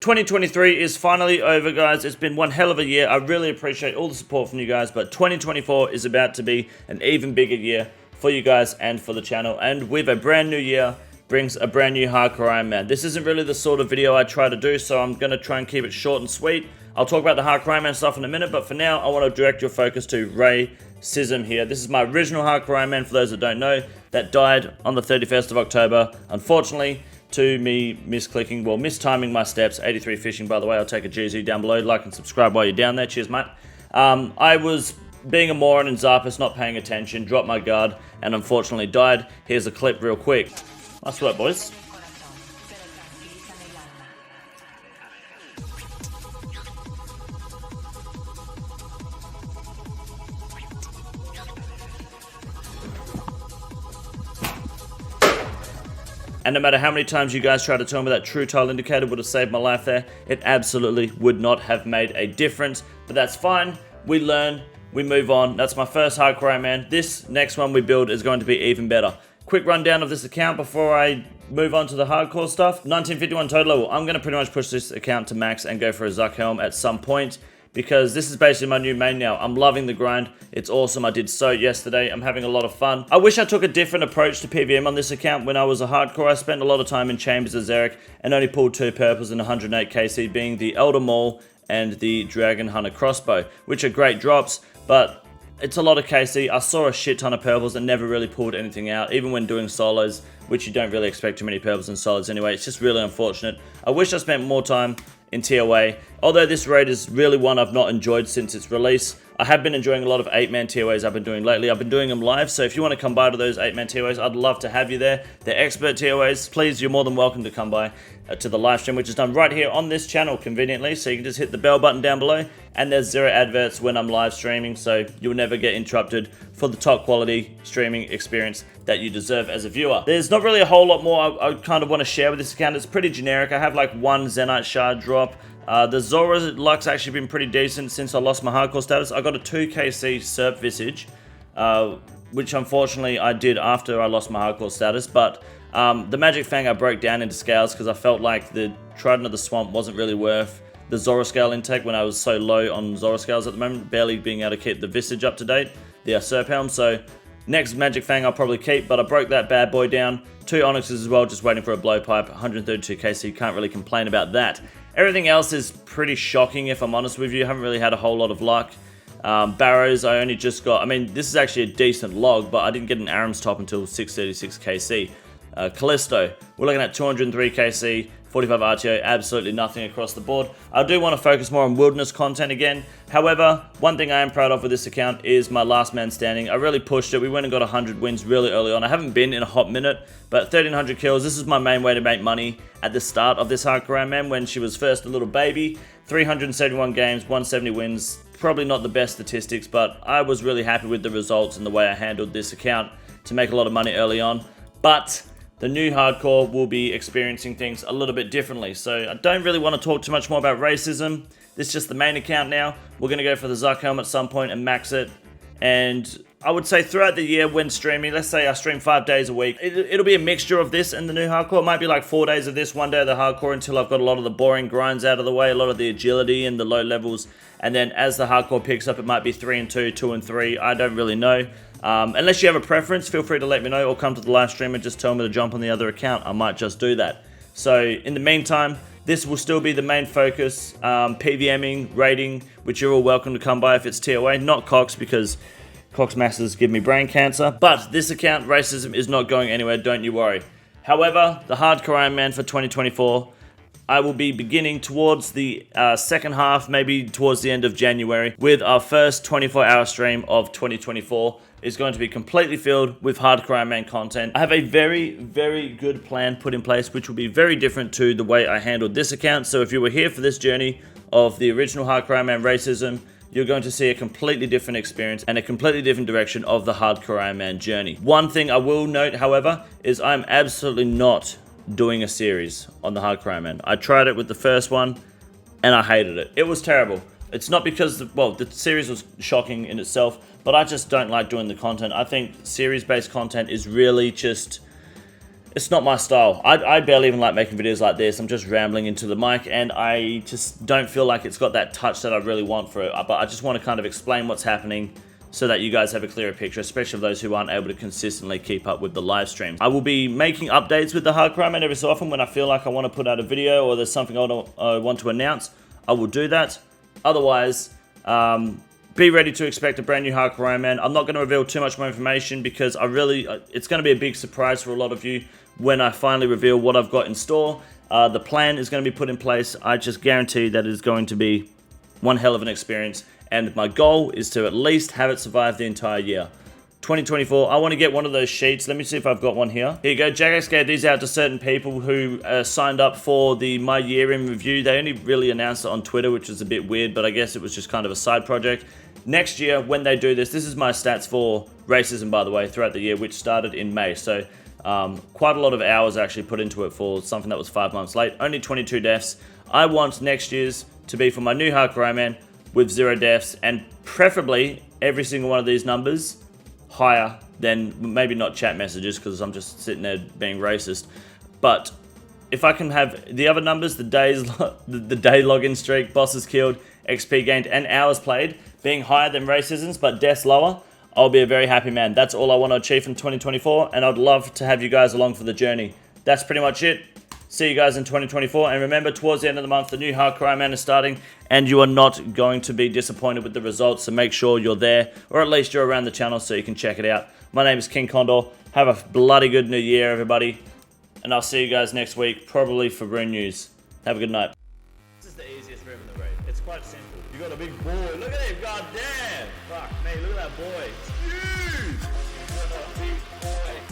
2023 is finally over, guys. It's been one hell of a year. I really appreciate all the support from you guys, but 2024 is about to be an even bigger year for you guys and for the channel. And with a brand new year brings a brand new hardcore Ironman. This isn't really the sort of video I try to do, so I'm going to try and keep it short and sweet. I'll talk about the hardcore Ironman stuff in a minute, but for now, I want to direct your focus to racism here. This is my original hardcore Ironman, for those that don't know, that died on the 31st of October. Unfortunately, to me mistiming my steps. 83 fishing, by the way. I'll take a GZ down below. Like and subscribe while you're down there. Cheers, mate. I was being a moron in Zarpus, not paying attention, dropped my guard, and unfortunately died. Here's a clip real quick. Nice work, boys. And no matter how many times you guys try to tell me that true tile indicator would have saved my life there, it absolutely would not have made a difference. But that's fine. We learn, we move on. That's my first hardcore Ironman. This next one we build is going to be even better. Quick rundown of this account before I move on to the hardcore stuff. 1951 total level. I'm going to pretty much push this account to max and go for a Zuck helm at some point, because this is basically my new main now. I'm loving the grind. It's awesome. I did so yesterday. I'm having a lot of fun. I wish I took a different approach to PVM on this account. When I was a hardcore, I spent a lot of time in Chambers as Eric and only pulled 2 purples and 108 KC, being the Elder Maul and the Dragon Hunter crossbow, which are great drops, but it's a lot of KC. I saw a shit ton of purples and never really pulled anything out, even when doing solos, which you don't really expect too many purples in solos anyway. It's just really unfortunate. I wish I spent more time in TOA, although this raid is really one I've not enjoyed since its release. I have been enjoying a lot of 8-man TOAs I've been doing lately. I've been doing them live, so if you want to come by to those 8-man TOAs, I'd love to have you there. They're expert TOAs. Please, you're more than welcome to come by to the live stream, which is done right here on this channel conveniently, so you can just hit the bell button down below, and there's 0 adverts when I'm live streaming, so you'll never get interrupted for the top quality streaming experience that you deserve as a viewer. There's not really a whole lot more I kind of want to share with this account. It's pretty generic. I have like 1 Zenite shard drop. The Zora's luck's actually been pretty decent since I lost my hardcore status. I got a 2kc Serp Visage, which unfortunately I did after I lost my hardcore status, but the Magic Fang I broke down into scales because I felt like the Trident of the Swamp wasn't really worth the Zora scale intake when I was so low on Zora scales at the moment, barely being able to keep the Visage up to date, the Serp Helm. So next Magic Fang I'll probably keep, but I broke that bad boy down. 2 Onyxes as well, just waiting for a blowpipe, 132kc, can't really complain about that. Everything else is pretty shocking, if I'm honest with you. I haven't really had a whole lot of luck. Barrows, I only just got, I mean, this is actually a decent log, but I didn't get an Aram's top until 636kc. Callisto, we're looking at 203kc, 45 RTO, absolutely nothing across the board. I do want to focus more on wilderness content again. However, one thing I am proud of with this account is my last man standing. I really pushed it. We went and got 100 wins really early on. I haven't been in a hot minute, but 1300 kills. This is my main way to make money at the start of this hardcore Ironman when she was first a little baby. 371 games, 170 wins. Probably not the best statistics, but I was really happy with the results and the way I handled this account to make a lot of money early on. But the new hardcore will be experiencing things a little bit differently. So I don't really want to talk too much more about racism. This is just the main account now. We're going to go for the Zuck helm at some point and max it. And I would say throughout the year when streaming, let's say I stream 5 days a week, it'll be a mixture of this and the new hardcore. It might be like 4 days of this, 1 day of the hardcore, until I've got a lot of the boring grinds out of the way, a lot of the agility and the low levels. And then as the hardcore picks up, it might be 3 and 2, 2 and 3. I don't really know. Unless you have a preference, feel free to let me know or come to the live stream and just tell me to jump on the other account. I might just do that. So in the meantime, this will still be the main focus, PVMing, raiding, which you're all welcome to come by if it's TOA, not Cox, because Cox Masters give me brain cancer. But this account, racism, is not going anywhere, don't you worry. However, the hardcore Ironman for 2024, I will be beginning towards the second half, maybe towards the end of January, with our first 24-hour stream of 2024. Is going to be completely filled with hardcore Ironman content. I have a very, very good plan put in place, which will be very different to the way I handled this account. So if you were here for this journey of the original hardcore Ironman racism, you're going to see a completely different experience and a completely different direction of the hardcore Ironman journey. One thing I will note, however, is I'm absolutely not doing a series on the hardcore Ironman. I tried it with the first one and I hated it. It was terrible. It's not because, the series was shocking in itself, but I just don't like doing the content. I think series-based content is really just, it's not my style. I barely even like making videos like this. I'm just rambling into the mic, and I just don't feel like it's got that touch that I really want for it. But I just want to kind of explain what's happening so that you guys have a clearer picture, especially those who aren't able to consistently keep up with the live streams. I will be making updates with the Hardcore Ironman every so often when I feel like I want to put out a video or there's something I want to announce. I will do that. Otherwise, be ready to expect a brand new Hardcore Ironman. I'm not going to reveal too much more information because it's going to be a big surprise for a lot of you when I finally reveal what I've got in store. The plan is going to be put in place. I just guarantee that it is going to be one hell of an experience. And my goal is to at least have it survive the entire year. 2024, I want to get one of those sheets. Let me see if I've got one here. Here you go. Jagex gave these out to certain people who signed up for the My Year in Review. They only really announced it on Twitter, which is a bit weird, but I guess it was just kind of a side project. Next year, when they do this is my stats for racism, by the way, throughout the year, which started in May. So quite a lot of hours actually put into it for something that was 5 months late. Only 22 deaths. I want next year's to be for my new Hardcore Ironman with 0 deaths, and preferably every single one of these numbers higher than, maybe not chat messages because I'm just sitting there being racist, but if I can have the other numbers, the day login streak, bosses killed, XP gained, and hours played being higher than racism's but deaths lower, I'll be a very happy man. That's all I want to achieve in 2024, and I'd love to have you guys along for the journey. That's pretty much it. See you guys in 2024, and remember, towards the end of the month, the new Hardcore Ironman is starting, and you are not going to be disappointed with the results, so make sure you're there, or at least you're around the channel so you can check it out. My name is King Condor. Have a bloody good new year, everybody, and I'll see you guys next week, probably for Rune News. Have a good night. This is the easiest room in the raid. It's quite simple. You got a big boy. Look at him, goddamn! Fuck me, look at that boy. It's huge! You got a big boy.